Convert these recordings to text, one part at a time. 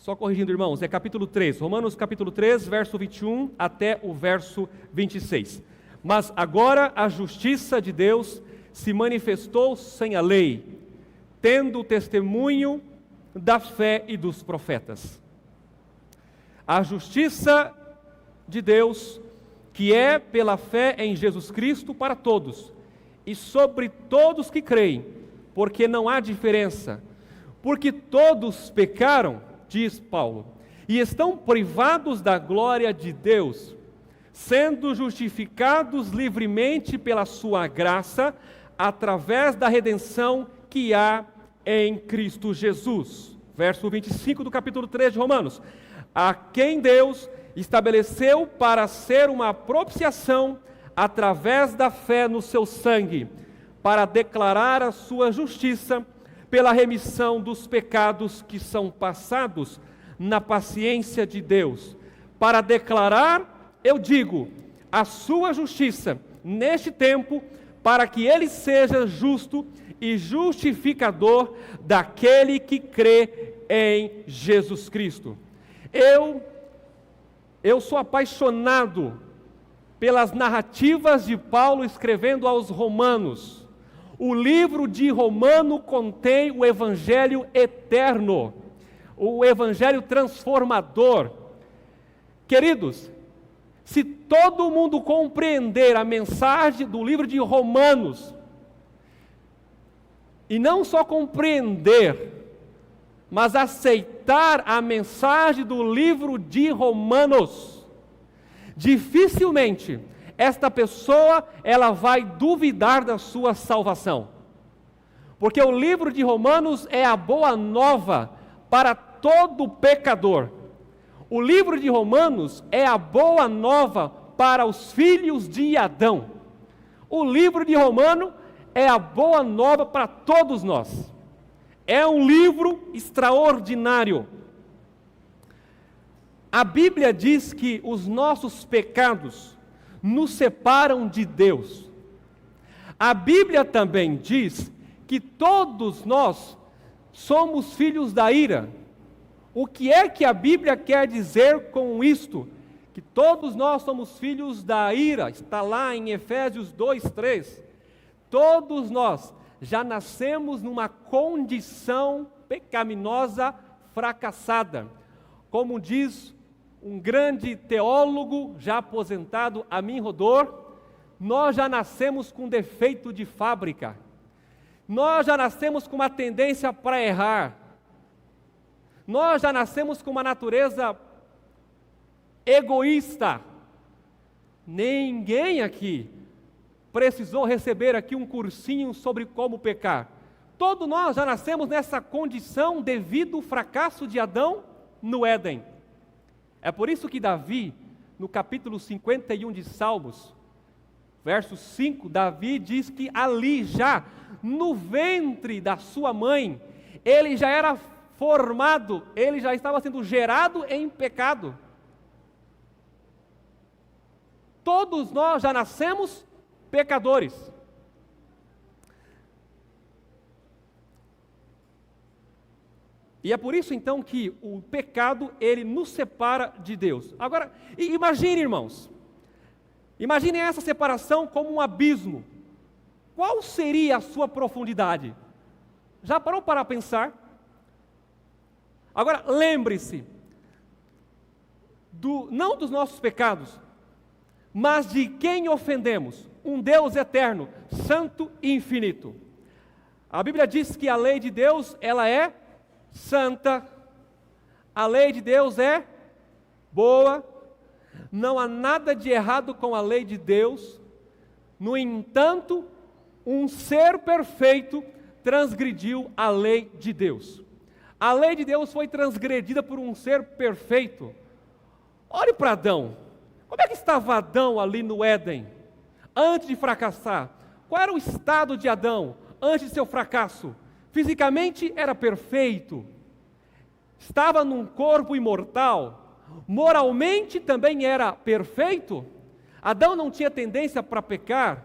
Só corrigindo, irmãos, é capítulo 3, Romanos capítulo 3, verso 21 até o verso 26. Mas agora a justiça de Deus se manifestou sem a lei, tendo o testemunho da fé e dos profetas. A justiça de Deus, que é pela fé em Jesus Cristo para todos, e sobre todos que creem, porque não há diferença, porque todos pecaram, diz Paulo, e estão privados da glória de Deus, sendo justificados livremente pela sua graça, através da redenção que há em Cristo Jesus. Verso 25 do capítulo 3 de Romanos. A quem Deus estabeleceu para ser uma propiciação através da fé no seu sangue, para declarar a sua justiça pela remissão dos pecados que são passados na paciência de Deus, para declarar, eu digo, a sua justiça neste tempo, para que ele seja justo e justificador daquele que crê em Jesus Cristo. Eu sou apaixonado pelas narrativas de Paulo escrevendo aos Romanos. O livro de Romano contém o evangelho eterno, o evangelho transformador. Queridos, se todo mundo compreender a mensagem do livro de Romanos, e não só compreender, mas aceitar a mensagem do livro de Romanos, dificilmente esta pessoa ela vai duvidar da sua salvação. Porque o livro de Romanos é a boa nova para todo pecador. O livro de Romanos é a boa nova para os filhos de Adão. O livro de Romanos é a boa nova para todos nós. É um livro extraordinário. A Bíblia diz que os nossos pecados nos separam de Deus. A Bíblia também diz que todos nós somos filhos da ira. O que é que a Bíblia quer dizer com isto? Que todos nós somos filhos da ira. Está lá em Efésios 2:3. Todos nós já nascemos numa condição pecaminosa, fracassada. Como diz um grande teólogo já aposentado, Amin Rodor, nós já nascemos com defeito de fábrica. Nós já nascemos com uma tendência para errar. Nós já nascemos com uma natureza egoísta. Ninguém aqui precisou receber aqui um cursinho sobre como pecar. Todos nós já nascemos nessa condição devido ao fracasso de Adão no Éden. É por isso que Davi, no capítulo 51 de Salmos, verso 5, Davi diz que ali já, no ventre da sua mãe, ele já era formado, ele já estava sendo gerado em pecado. Todos nós já nascemos pecadores. E é por isso então que o pecado, ele nos separa de Deus. Agora, imagine, irmãos, imaginem essa separação como um abismo. Qual seria a sua profundidade? Já parou para pensar? Agora, lembre-se, não dos nossos pecados, mas de quem ofendemos, um Deus eterno, santo e infinito. A Bíblia diz que a lei de Deus, ela é santa, a lei de Deus é boa, não há nada de errado com a lei de Deus. No entanto, um ser perfeito transgrediu a lei de Deus. A lei de Deus foi transgredida por um ser perfeito. Olhe para Adão. Como é que estava Adão ali no Éden, antes de fracassar? Qual era o estado de Adão antes de seu fracasso? Fisicamente era perfeito, estava num corpo imortal, moralmente também era perfeito. Adão não tinha tendência para pecar,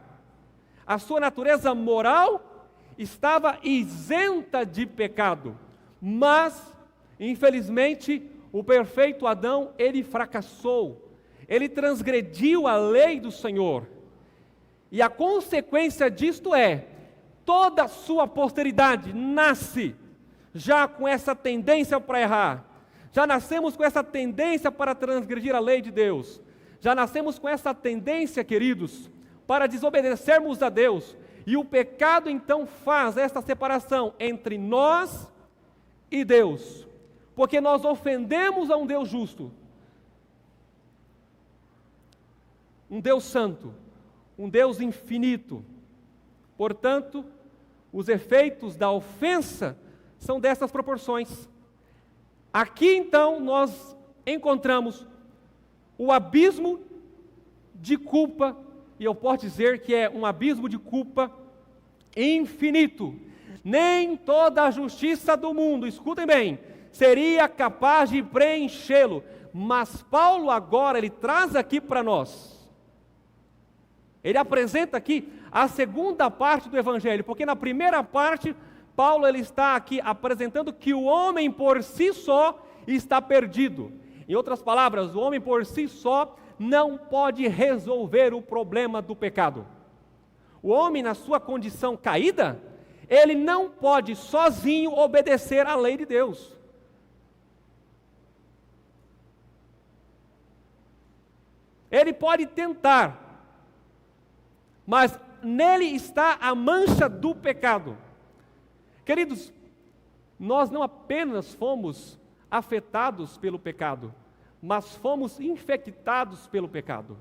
a sua natureza moral estava isenta de pecado, mas Infelizmente, o perfeito Adão, ele fracassou, ele transgrediu a lei do Senhor. E a consequência disto é, toda a sua posteridade nasce já com essa tendência para errar. Já nascemos com essa tendência para transgredir a lei de Deus. Já nascemos com essa tendência, queridos, para desobedecermos a Deus. E o pecado então faz esta separação entre nós e Deus. Porque nós ofendemos a um Deus justo, um Deus santo, um Deus infinito. Portanto, os efeitos da ofensa são dessas proporções. Aqui então nós encontramos o abismo de culpa, e eu posso dizer que é um abismo de culpa infinito. Nem toda a justiça do mundo, escutem bem, seria capaz de preenchê-lo. Mas Paulo agora, ele traz aqui para nós, ele apresenta aqui a segunda parte do Evangelho, porque na primeira parte, Paulo ele está aqui apresentando que o homem por si só está perdido. Em outras palavras, o homem por si só não pode resolver o problema do pecado. O homem na sua condição caída, ele não pode sozinho obedecer à lei de Deus. Ele pode tentar, mas nele está a mancha do pecado. Queridos, nós não apenas fomos afetados pelo pecado, mas fomos infectados pelo pecado.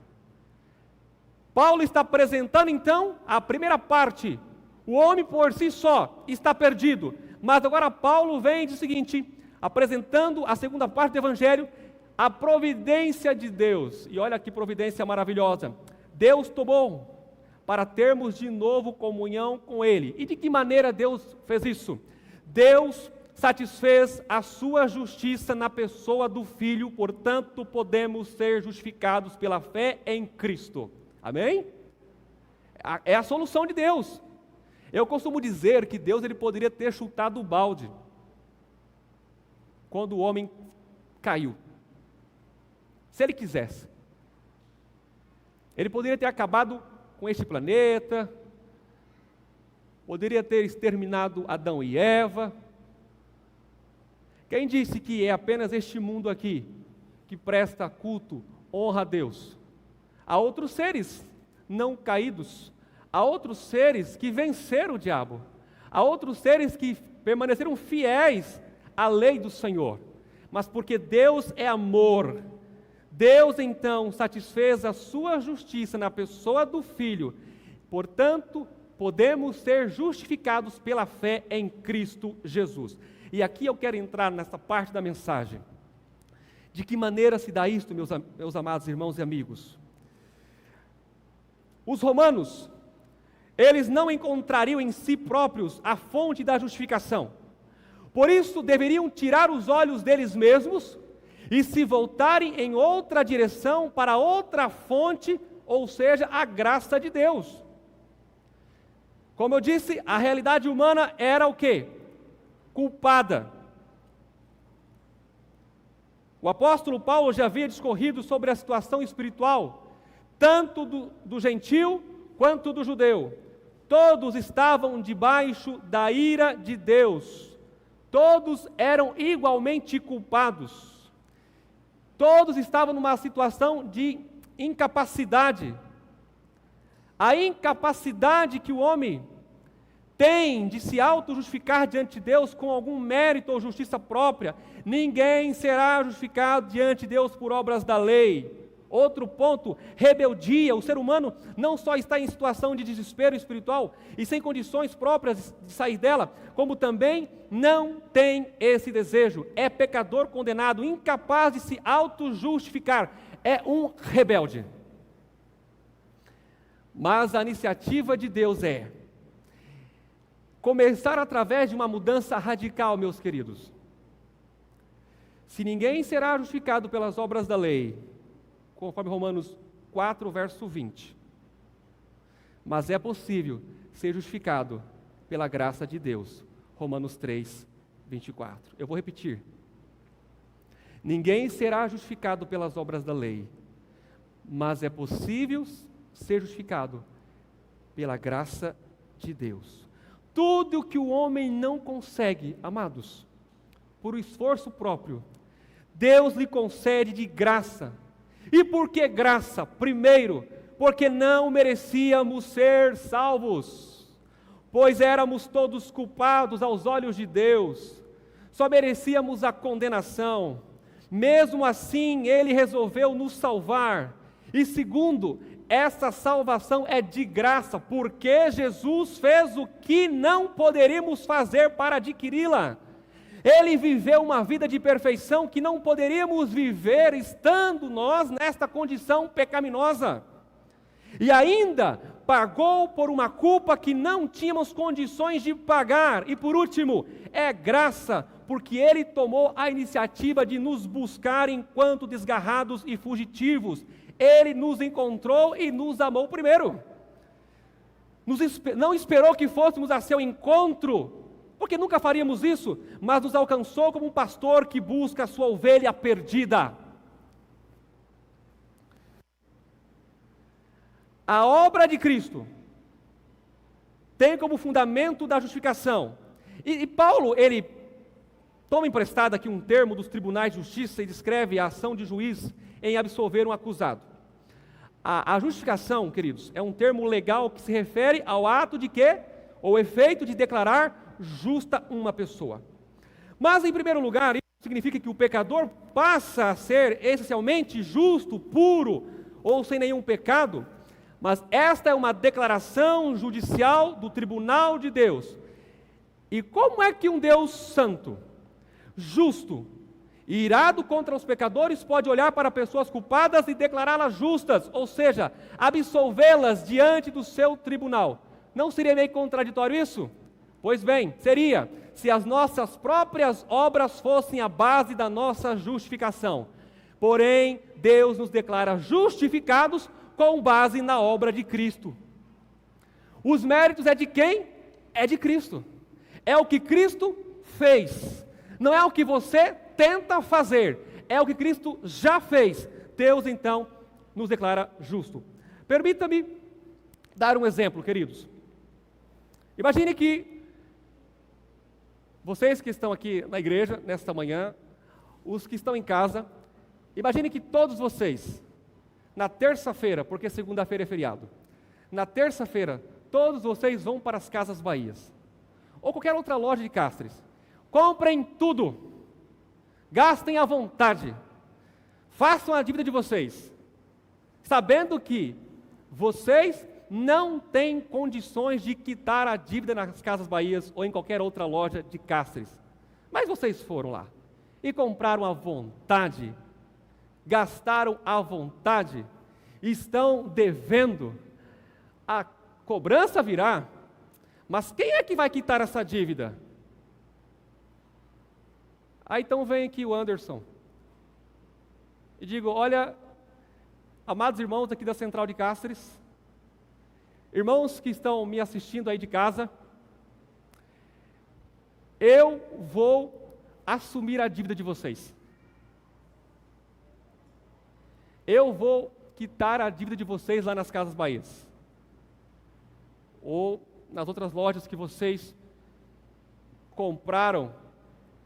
Paulo está apresentando então a primeira parte, o homem por si só está perdido, mas agora Paulo vem e diz o seguinte, apresentando a segunda parte do Evangelho, a providência de Deus, e olha que providência maravilhosa, Deus tomou para termos de novo comunhão com Ele. E de que maneira Deus fez isso? Deus satisfez a sua justiça na pessoa do Filho, portanto podemos ser justificados pela fé em Cristo. Amém? É a solução de Deus. Eu costumo dizer que Deus ele poderia ter chutado o balde quando o homem caiu. Se Ele quisesse. Ele poderia ter acabado com este planeta, poderia ter exterminado Adão e Eva. Quem disse que é apenas este mundo aqui que presta culto, honra a Deus? Há outros seres não caídos, há outros seres que venceram o diabo, há outros seres que permaneceram fiéis à lei do Senhor, mas porque Deus é amor, Deus então satisfez a sua justiça na pessoa do Filho, portanto, podemos ser justificados pela fé em Cristo Jesus. E aqui eu quero entrar nessa parte da mensagem. De que maneira se dá isto, meus amados irmãos e amigos? Os romanos, eles não encontrariam em si próprios a fonte da justificação. Por isso, deveriam tirar os olhos deles mesmos e se voltarem em outra direção para outra fonte, ou seja, a graça de Deus. Como eu disse, a realidade humana era o quê? Culpada. O apóstolo Paulo já havia discorrido sobre a situação espiritual, tanto do gentil quanto do judeu. Todos estavam debaixo da ira de Deus. Todos eram igualmente culpados. Todos estavam numa situação de incapacidade. A incapacidade que o homem tem de se auto-justificar diante de Deus com algum mérito ou justiça própria, ninguém será justificado diante de Deus por obras da lei. Outro ponto, rebeldia. O ser humano não só está em situação de desespero espiritual e sem condições próprias de sair dela, como também não tem esse desejo. É pecador condenado, incapaz de se auto-justificar. É um rebelde. Mas a iniciativa de Deus é começar através de uma mudança radical, meus queridos. Se ninguém será justificado pelas obras da lei, conforme Romanos 4, verso 20. Mas é possível ser justificado pela graça de Deus. Romanos 3, 24. Eu vou repetir. Ninguém será justificado pelas obras da lei, mas é possível ser justificado pela graça de Deus. Tudo que o homem não consegue, amados, por esforço próprio, Deus lhe concede de graça. E por que graça? Primeiro, porque não merecíamos ser salvos, pois éramos todos culpados aos olhos de Deus, só merecíamos a condenação. Mesmo assim, Ele resolveu nos salvar. E segundo, essa salvação é de graça, porque Jesus fez o que não poderíamos fazer para adquiri-la. Ele viveu uma vida de perfeição que não poderíamos viver estando nós nesta condição pecaminosa. E ainda pagou por uma culpa que não tínhamos condições de pagar. E por último, é graça, porque Ele tomou a iniciativa de nos buscar enquanto desgarrados e fugitivos. Ele nos encontrou e nos amou primeiro. Não esperou que fôssemos a seu encontro, porque nunca faríamos isso, mas nos alcançou como um pastor que busca a sua ovelha perdida. A obra de Cristo tem como fundamento da justificação. E Paulo, ele toma emprestado aqui um termo dos tribunais de justiça e descreve a ação de juiz em absolver um acusado. A justificação, queridos, é um termo legal que se refere ao ato de que, ou efeito de declarar justa uma pessoa. Mas, em primeiro lugar, isso significa que o pecador passa a ser essencialmente justo, puro, ou sem nenhum pecado. Mas esta é uma declaração judicial do tribunal de Deus. E como é que um Deus santo, justo e irado contra os pecadores pode olhar para pessoas culpadas e declará-las justas, ou seja, absolvê-las diante do seu tribunal? Não seria meio contraditório isso? Pois bem, seria, se as nossas próprias obras fossem a base da nossa justificação. Porém, Deus nos declara justificados com base na obra de Cristo. Os méritos é de quem? É de Cristo. É o que Cristo fez. Não é o que você tenta fazer. É o que Cristo já fez. Deus, então, nos declara justo. Permita-me dar um exemplo, queridos. Imagine que vocês que estão aqui na igreja, nesta manhã, os que estão em casa, imagine que todos vocês, na terça-feira, porque segunda-feira é feriado, na terça-feira, todos vocês vão para as Casas Bahias, ou qualquer outra loja de Castres, comprem tudo, gastem à vontade, façam a dívida de vocês, sabendo que vocês não têm condições de quitar a dívida nas Casas Bahias ou em qualquer outra loja de Castres, mas vocês foram lá e compraram à vontade, gastaram à vontade, estão devendo, a cobrança virá, mas quem é que vai quitar essa dívida? Aí então vem aqui o Anderson e digo, olha, amados irmãos aqui da Central de Castres, irmãos que estão me assistindo aí de casa, eu vou assumir a dívida de vocês. Eu vou quitar a dívida de vocês lá nas Casas Bahias. Ou nas outras lojas que vocês compraram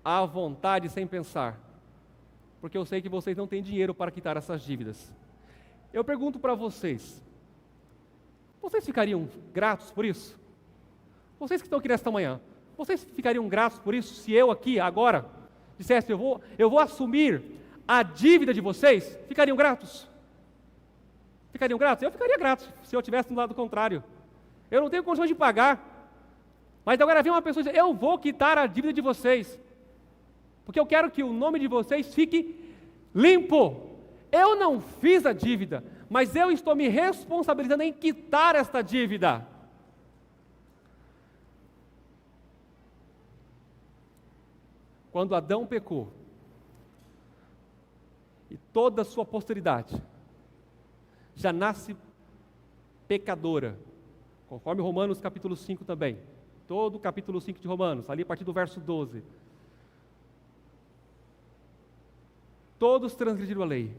à vontade, sem pensar. Porque eu sei que vocês não têm dinheiro para quitar essas dívidas. Eu pergunto para vocês, vocês ficariam gratos por isso? Vocês que estão aqui nesta manhã, vocês ficariam gratos por isso se eu aqui, agora, dissesse, eu vou assumir a dívida de vocês? Ficariam gratos? Ficariam gratos? Eu ficaria grato se eu estivesse do lado contrário. Eu não tenho condições de pagar. Mas agora vem uma pessoa e diz, eu vou quitar a dívida de vocês. Porque eu quero que o nome de vocês fique limpo. Eu não fiz a dívida, mas eu estou me responsabilizando em quitar esta dívida. Quando Adão pecou, e toda a sua posteridade já nasce pecadora, conforme Romanos capítulo 5 também, todo o capítulo 5 de Romanos, ali a partir do verso 12. Todos transgrediram a lei.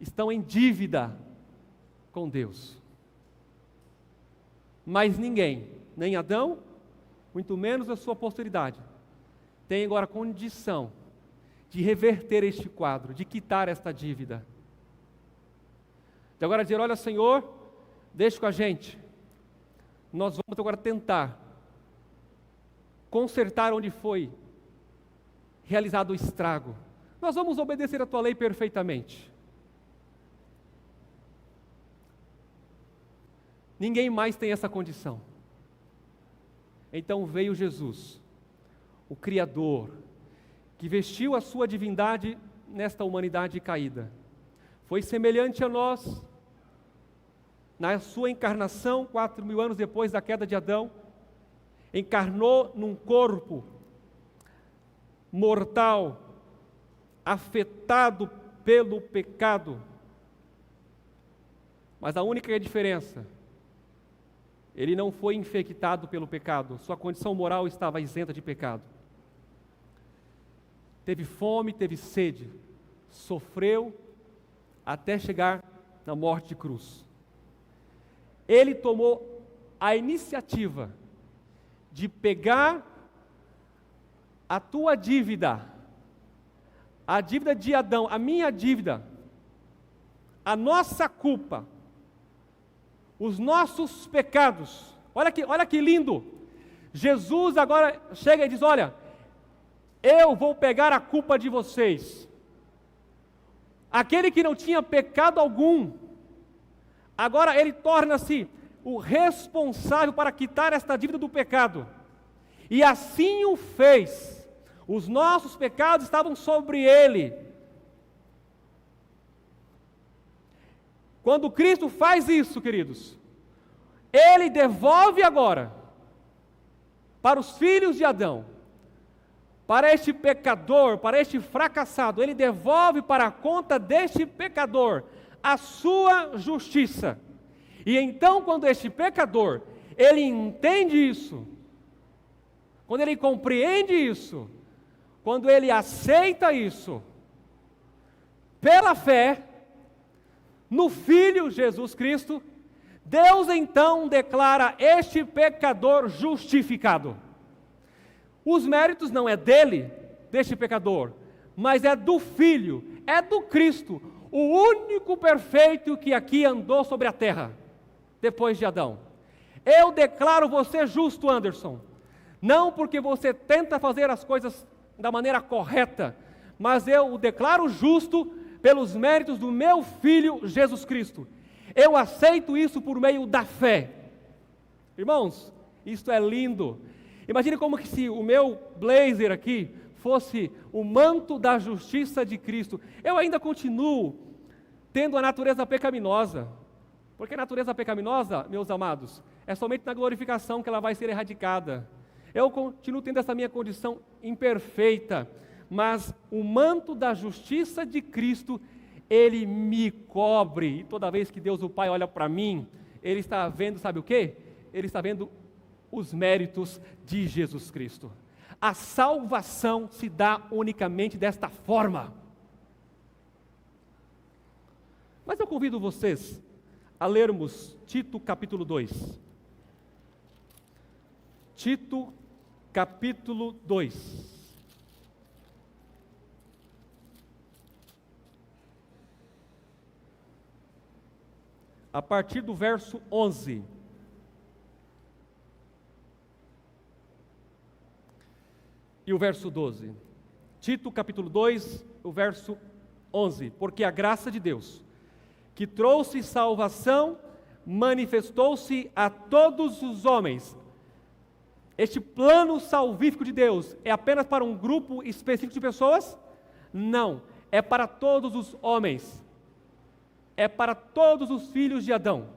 Estão em dívida com Deus. Mas ninguém, nem Adão, muito menos a sua posteridade, tem agora condição de reverter este quadro, de quitar esta dívida. De agora dizer, olha Senhor, deixa com a gente. Nós vamos agora tentar consertar onde foi realizado o estrago. Nós vamos obedecer a tua lei perfeitamente. Ninguém mais tem essa condição. Então veio Jesus, o Criador, que vestiu a sua divindade nesta humanidade caída. Foi semelhante a nós, na sua encarnação, 4.000 anos depois da queda de Adão, encarnou num corpo mortal, afetado pelo pecado. Mas a única diferença, ele não foi infectado pelo pecado, sua condição moral estava isenta de pecado. Teve fome, teve sede, sofreu até chegar na morte de cruz. Ele tomou a iniciativa de pegar a tua dívida, a dívida de Adão, a minha dívida, a nossa culpa, os nossos pecados. Olha que lindo! Jesus agora chega e diz, olha, eu vou pegar a culpa de vocês. Aquele que não tinha pecado algum, agora ele torna-se o responsável para quitar esta dívida do pecado. E assim o fez. Os nossos pecados estavam sobre ele. Quando Cristo faz isso, queridos, ele devolve agora para os filhos de Adão, para este pecador, para este fracassado, ele devolve para a conta deste pecador a sua justiça. E então, quando este pecador, ele entende isso, quando ele compreende isso, quando ele aceita isso, pela fé, no Filho Jesus Cristo, Deus então declara este pecador justificado. Os méritos não é dele, deste pecador, mas é do Filho, é do Cristo, o único perfeito que aqui andou sobre a terra, depois de Adão. Eu declaro você justo, Anderson, não porque você tenta fazer as coisas da maneira correta, mas eu o declaro justo pelos méritos do meu Filho Jesus Cristo. Eu aceito isso por meio da fé. Irmãos, isso é lindo. Imagine como que se o meu blazer aqui fosse o manto da justiça de Cristo. Eu ainda continuo tendo a natureza pecaminosa, porque a natureza pecaminosa, meus amados, é somente na glorificação que ela vai ser erradicada. Eu continuo tendo essa minha condição imperfeita, mas o manto da justiça de Cristo, ele me cobre. E toda vez que Deus o Pai olha para mim, ele está vendo, sabe o quê? Ele está vendo os méritos de Jesus Cristo. A salvação se dá unicamente desta forma. Mas eu convido vocês a lermos Tito capítulo 2. Tito capítulo 2. A partir do verso 11. E o verso 12. Tito capítulo 2, o verso 11. Porque a graça de Deus, que trouxe salvação, manifestou-se a todos os homens. Este plano salvífico de Deus é apenas para um grupo específico de pessoas? Não, é para todos os homens. É para todos os filhos de Adão.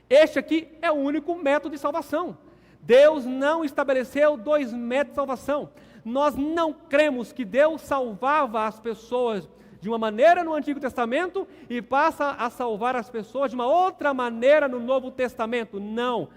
Este aqui é o único método de salvação. Deus não estabeleceu 2 métodos de salvação. Nós não cremos que Deus salvava as pessoas de uma maneira no Antigo Testamento e passa a salvar as pessoas de uma outra maneira no Novo Testamento. Não.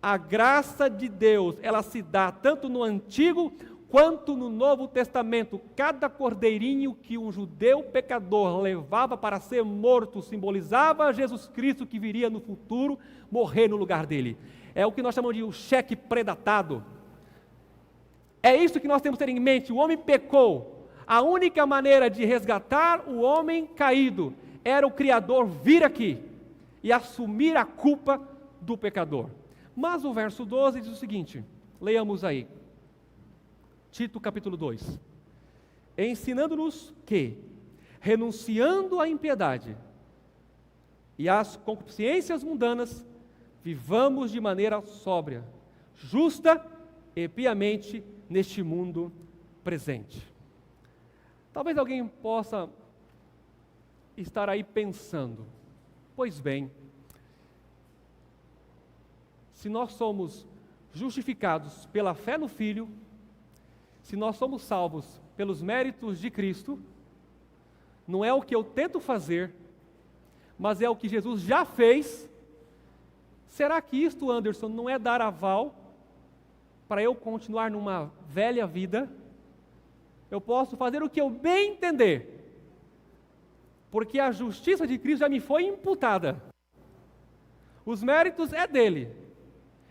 A graça de Deus, ela se dá tanto no Antigo quanto no Novo Testamento, cada cordeirinho que um judeu pecador levava para ser morto simbolizava Jesus Cristo que viria no futuro morrer no lugar dele. É o que nós chamamos de um cheque pré-datado. É isso que nós temos que ter em mente. O homem pecou. A única maneira de resgatar o homem caído era o Criador vir aqui e assumir a culpa do pecador. Mas o verso 12 diz o seguinte, leiamos aí. Tito capítulo 2, ensinando-nos que, renunciando à impiedade e às concupiscências mundanas, vivamos de maneira sóbria, justa e piamente neste mundo presente. Talvez alguém possa estar aí pensando, pois bem, se nós somos justificados pela fé no Filho, se nós somos salvos pelos méritos de Cristo, não é o que eu tento fazer, mas é o que Jesus já fez. Será que isto, Anderson, não é dar aval para eu continuar numa velha vida? Eu posso fazer o que eu bem entender, porque a justiça de Cristo já me foi imputada. Os méritos é dele.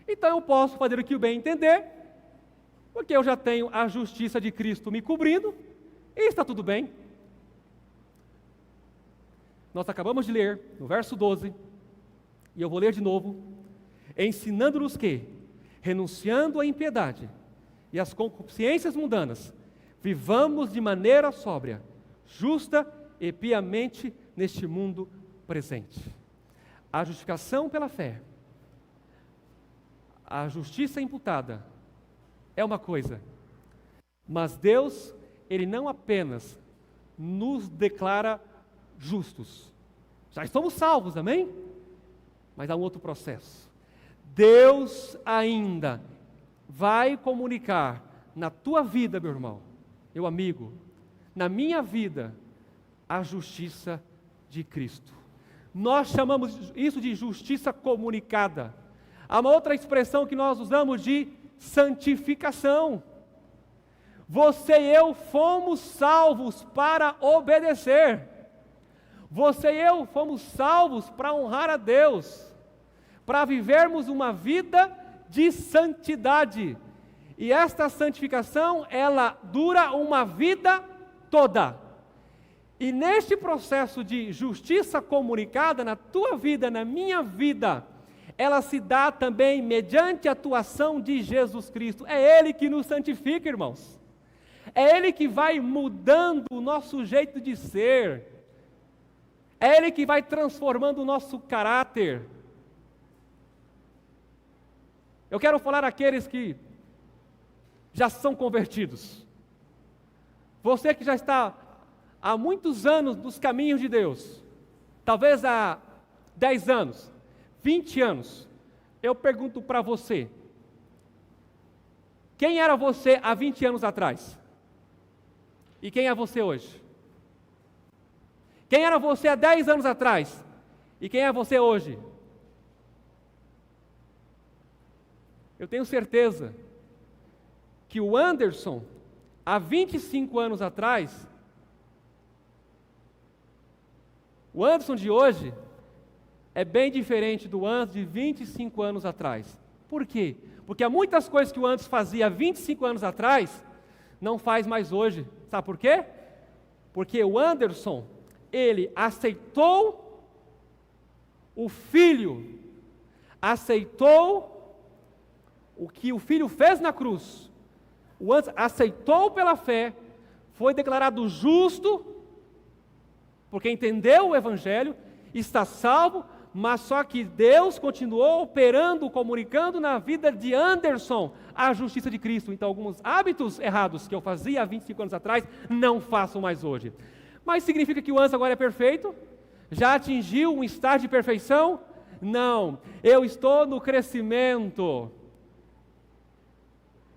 Então eu posso fazer o que eu bem entender, porque eu já tenho a justiça de Cristo me cobrindo, e está tudo bem. Nós acabamos de ler, no verso 12, e eu vou ler de novo, ensinando-nos que, renunciando à impiedade e às concupiscências mundanas, vivamos de maneira sóbria, justa e piamente neste mundo presente. A justificação pela fé, a justiça imputada, é uma coisa, mas Deus, Ele não apenas nos declara justos, já estamos salvos, amém? Mas há um outro processo. Deus ainda vai comunicar na tua vida, meu irmão, meu amigo, na minha vida, a justiça de Cristo. Nós chamamos isso de justiça comunicada. Há uma outra expressão que nós usamos de santificação. Você e eu fomos salvos para obedecer. Você e eu fomos salvos para honrar a Deus, para vivermos uma vida de santidade. E esta santificação, ela dura uma vida toda. E neste processo de justiça comunicada na tua vida, na minha vida, ela se dá também mediante a atuação de Jesus Cristo. É Ele que nos santifica, irmãos. É Ele que vai mudando o nosso jeito de ser. É Ele que vai transformando o nosso caráter. Eu quero falar àqueles que já são convertidos. Você que já está há muitos anos nos caminhos de Deus, talvez há 10 anos, 20 anos, eu pergunto para você, quem era você há 20 anos atrás? E quem é você hoje? Quem era você há 10 anos atrás? E quem é você hoje? Eu tenho certeza que o Anderson, há 25 anos atrás, o Anderson de hoje é bem diferente do Anderson de 25 anos atrás. Por quê? Porque há muitas coisas que o Anderson fazia há 25 anos atrás, não faz mais hoje. Sabe por quê? Porque o Anderson, ele aceitou o Filho, aceitou o que o Filho fez na cruz. O Anderson aceitou pela fé, foi declarado justo, porque entendeu o Evangelho, está salvo, mas só que Deus continuou operando, comunicando na vida de Anderson a justiça de Cristo. Então, alguns hábitos errados que eu fazia há 25 anos atrás, não faço mais hoje. Mas significa que o Anderson agora é perfeito? Já atingiu um estágio de perfeição? Não, eu estou no crescimento.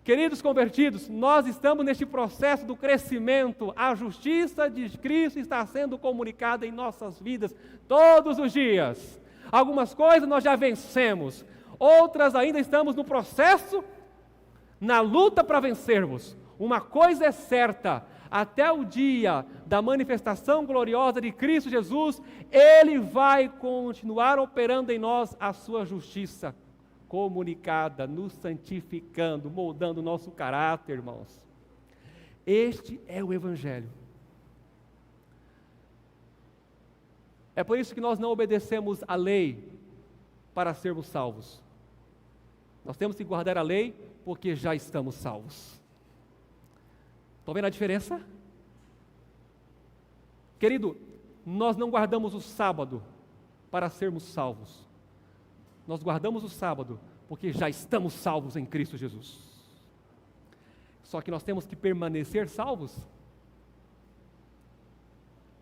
Queridos convertidos, nós estamos neste processo do crescimento. A justiça de Cristo está sendo comunicada em nossas vidas todos os dias. Algumas coisas nós já vencemos, outras ainda estamos no processo, na luta para vencermos. Uma coisa é certa, até o dia da manifestação gloriosa de Cristo Jesus, Ele vai continuar operando em nós a sua justiça comunicada, nos santificando, moldando o nosso caráter, irmãos. Este é o Evangelho. É por isso que nós não obedecemos à lei para sermos salvos. Nós temos que guardar a lei porque já estamos salvos. Estão vendo a diferença? Querido, nós não guardamos o sábado para sermos salvos. Nós guardamos o sábado porque já estamos salvos em Cristo Jesus. Só que nós temos que permanecer salvos.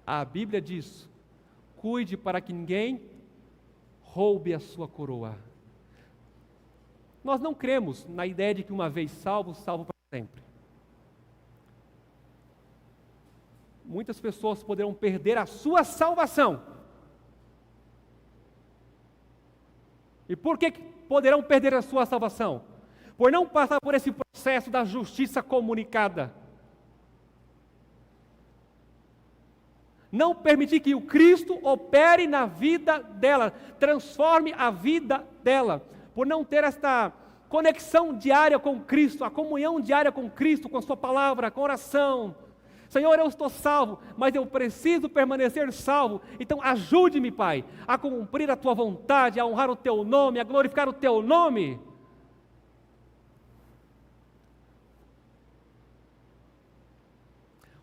A Bíblia diz: cuide para que ninguém roube a sua coroa. Nós não cremos na ideia de que uma vez salvo, salvo para sempre. Muitas pessoas poderão perder a sua salvação. E por que poderão perder a sua salvação? Por não passar por esse processo da justiça comunicada. Não permitir que o Cristo opere na vida dela, transforme a vida dela. Por não ter esta conexão diária com Cristo, a comunhão diária com Cristo, com a sua palavra, com a oração. Senhor, eu estou salvo, mas eu preciso permanecer salvo. Então ajude-me, Pai, a cumprir a Tua vontade, a honrar o Teu nome, a glorificar o Teu nome.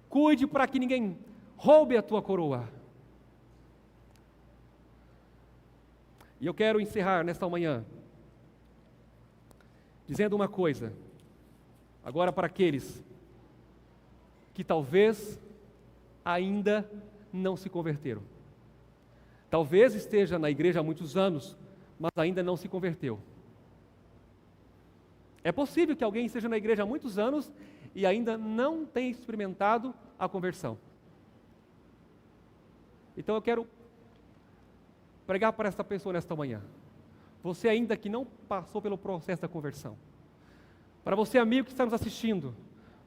Cuide para que ninguém roube a Tua coroa. E eu quero encerrar nesta manhã dizendo uma coisa, agora para aqueles que talvez ainda não se converteram. Talvez esteja na igreja há muitos anos, mas ainda não se converteu. É possível que alguém esteja na igreja há muitos anos e ainda não tenha experimentado a conversão. Então eu quero pregar para esta pessoa nesta manhã. Você ainda que não passou pelo processo da conversão. Para você, amigo que está nos assistindo,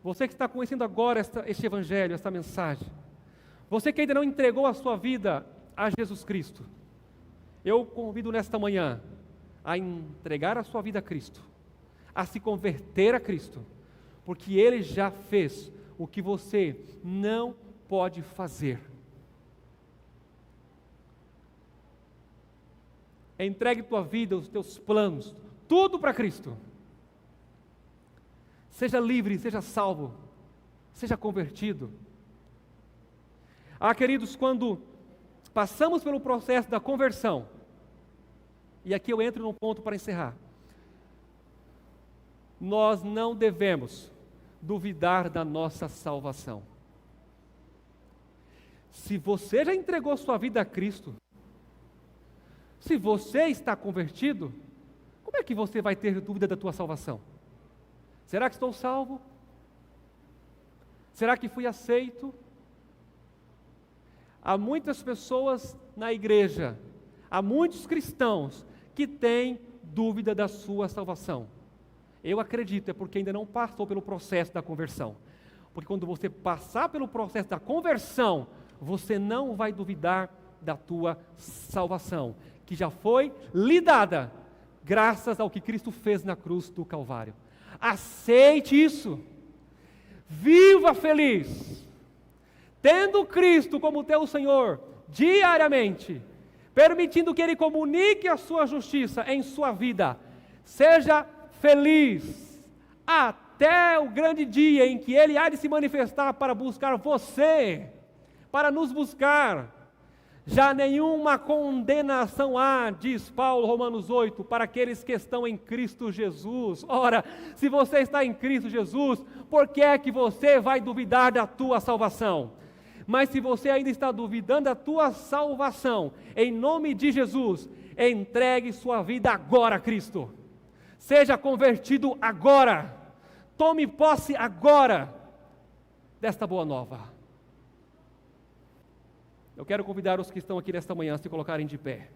você que está conhecendo agora este Evangelho, esta mensagem, você que ainda não entregou a sua vida a Jesus Cristo, eu convido nesta manhã a entregar a sua vida a Cristo, a se converter a Cristo, porque Ele já fez o que você não pode fazer. Entregue tua vida, os teus planos, tudo para Cristo. Seja livre, seja salvo, seja convertido. Queridos, quando passamos pelo processo da conversão, e aqui eu entro num ponto para encerrar, nós não devemos duvidar da nossa salvação. Se você já entregou sua vida a Cristo, se você está convertido, como é que você vai ter dúvida da tua salvação? Será que estou salvo? Será que fui aceito? Há muitas pessoas na igreja, há muitos cristãos que têm dúvida da sua salvação. Eu acredito, é porque ainda não passou pelo processo da conversão. Porque quando você passar pelo processo da conversão, você não vai duvidar da tua salvação, que já foi lhe dada, graças ao que Cristo fez na cruz do Calvário. Aceite isso, viva feliz, tendo Cristo como teu Senhor, diariamente, permitindo que Ele comunique a sua justiça em sua vida. Seja feliz, até o grande dia em que Ele há de se manifestar para buscar você, para nos buscar. Já nenhuma condenação há, diz Paulo, Romanos 8, para aqueles que estão em Cristo Jesus. Ora, se você está em Cristo Jesus, por que é que você vai duvidar da tua salvação? Mas se você ainda está duvidando da tua salvação, em nome de Jesus, entregue sua vida agora a Cristo. Seja convertido agora. Tome posse agora desta boa nova. Eu quero convidar os que estão aqui nesta manhã a se colocarem de pé.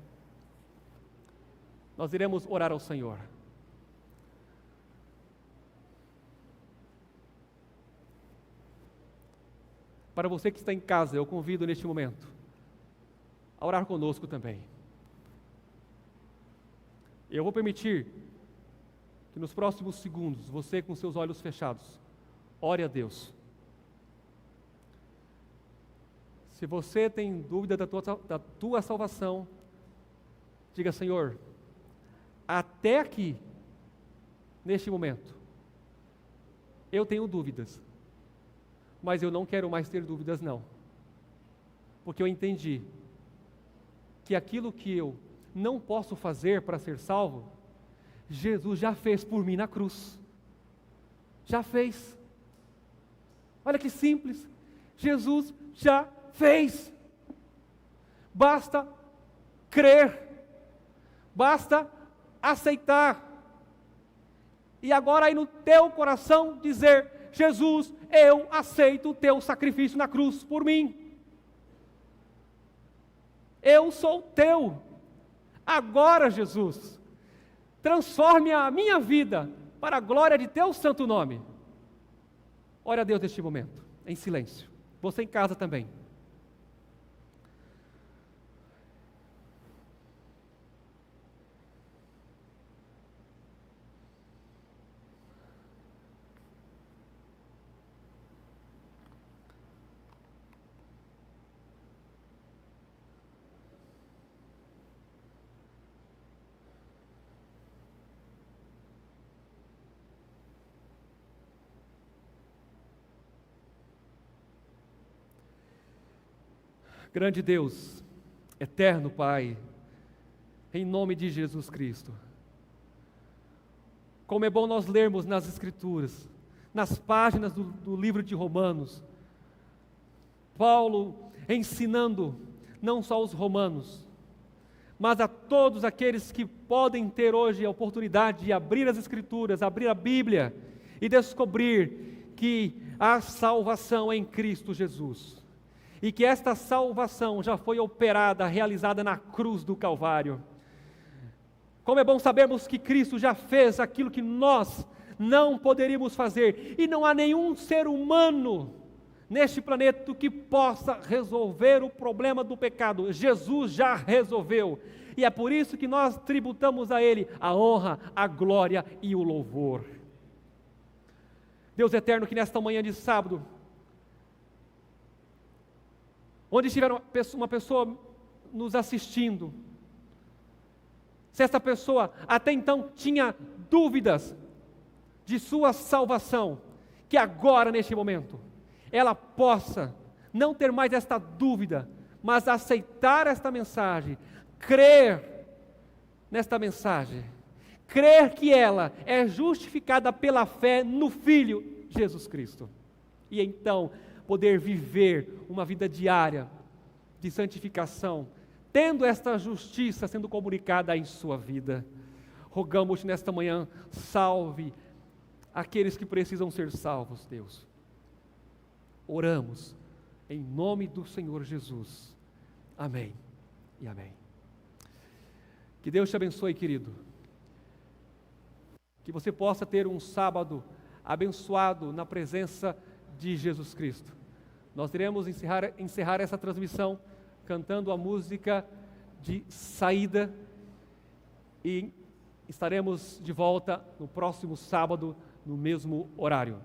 Nós iremos orar ao Senhor. Para você que está em casa, eu convido neste momento a orar conosco também. Eu vou permitir que nos próximos segundos, você com seus olhos fechados, ore a Deus. Se você tem dúvida da tua salvação, diga: Senhor, até aqui, neste momento, eu tenho dúvidas, mas eu não quero mais ter dúvidas não, porque eu entendi que aquilo que eu não posso fazer para ser salvo, Jesus já fez por mim na cruz, já fez. Olha que simples, Jesus já fez, basta crer, basta aceitar, e agora aí no teu coração dizer: Jesus, eu aceito o teu sacrifício na cruz por mim, eu sou teu, agora Jesus, transforme a minha vida para a glória de teu santo nome. Ore a Deus neste momento, em silêncio, você em casa também. Grande Deus, eterno Pai, em nome de Jesus Cristo, como é bom nós lermos nas Escrituras, nas páginas do livro de Romanos, Paulo ensinando não só os romanos, mas a todos aqueles que podem ter hoje a oportunidade de abrir as Escrituras, abrir a Bíblia e descobrir que há salvação em Cristo Jesus. E que esta salvação já foi operada, realizada na cruz do Calvário. Como é bom sabermos que Cristo já fez aquilo que nós não poderíamos fazer. E não há nenhum ser humano neste planeta que possa resolver o problema do pecado. Jesus já resolveu. E é por isso que nós tributamos a Ele a honra, a glória e o louvor. Deus eterno, que nesta manhã de sábado, onde estiver uma pessoa nos assistindo, se essa pessoa até então tinha dúvidas de sua salvação, que agora neste momento, ela possa não ter mais esta dúvida, mas aceitar esta mensagem, crer nesta mensagem, crer que ela é justificada pela fé no Filho Jesus Cristo, e então poder viver uma vida diária de santificação, tendo esta justiça sendo comunicada em sua vida. Rogamos nesta manhã, salve aqueles que precisam ser salvos, Deus. Oramos em nome do Senhor Jesus. Amém e amém. Que Deus te abençoe, querido. Que você possa ter um sábado abençoado na presença de Jesus Cristo. Nós iremos encerrar essa transmissão cantando a música de saída e estaremos de volta no próximo sábado, no mesmo horário.